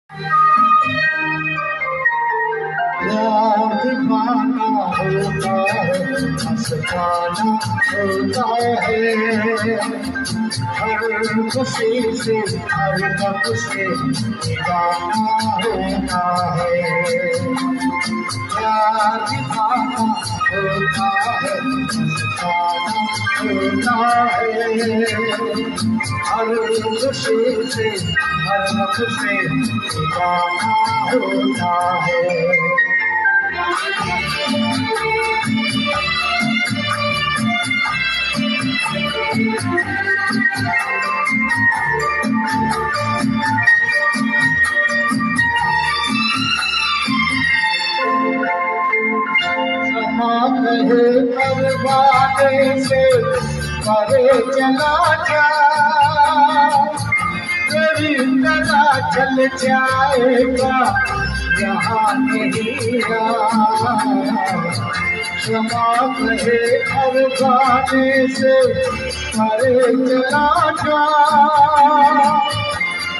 प्यार दीवाना होता है, मस्ताना होता है। हर खुशी से हर गम से दीवाना होता है। प्यार दीवाना होता है, मस्ताना होता है। हर खुशी से हर गम से दीवाना होता है। समा कहे परवाने से करे चला जा, तेरी तरह चल जाएगा यहाँ नहीं क्षमा कहे परवाने से करे चला जा,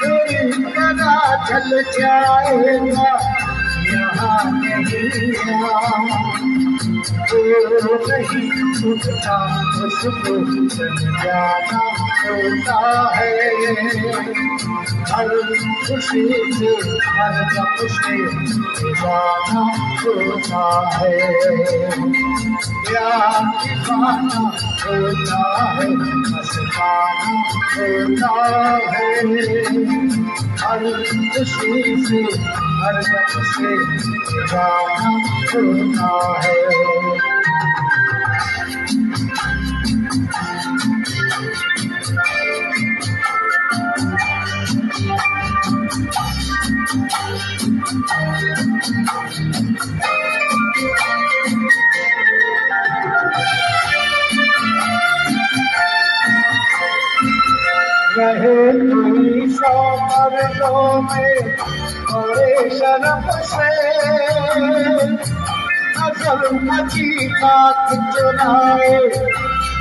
तेरी तरह चल जाएगा यहाँ नहीं नहीं छूटता उसको जाना होता है। हर खुशी से हर गम से जाना होता है। प्यार दीवाना होता है, मस्ताना होता है। हर खुशी से हर गम से जाना होता है। रहे कोई सौ मर्दों में बड़े शर्म से, नजर मची बात चुराए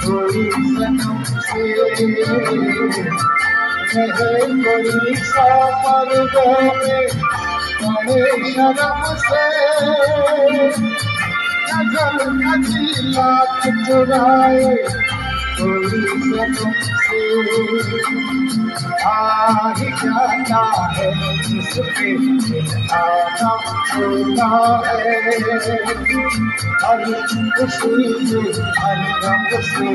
कोई सनम से। रहे कोई सौ मर्दों में बड़े शर्म से, नजर मची बात चुराए कोई सनम से। आ ही जाता है जिसके आना होता है। हर खुशी से हर गम से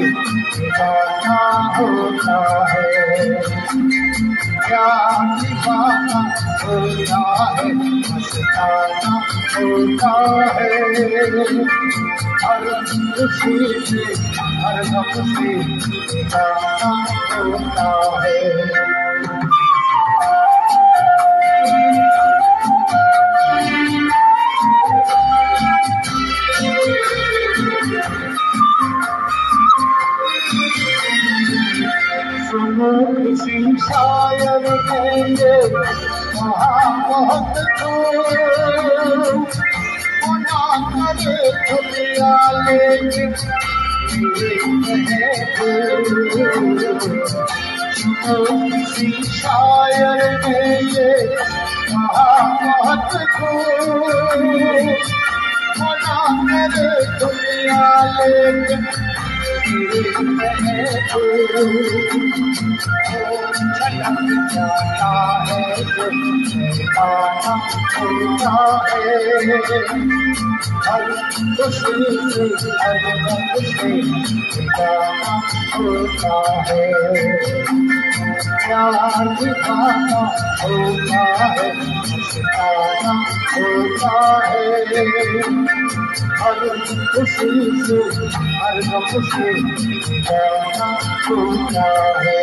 जाना होता है। प्यार दीवाना होता है, मस्ताना होता है। हर खुशी से हर गम से जाना होता है। सुनो किसी शायर कहेंगे वहाँ बहुत दूर, गुना करे दुनिया लेकिन सुनो किसी शायर कहेंगे वहाँ बहुत दूर, गुना करे दुनिया लेकिन जाता है आना होता है। हर खुशी से हर गम से जाना होता है। प्यार दीवाना होता है, मस्ताना होता है। हर खुशी से हर गम से जाना होता है।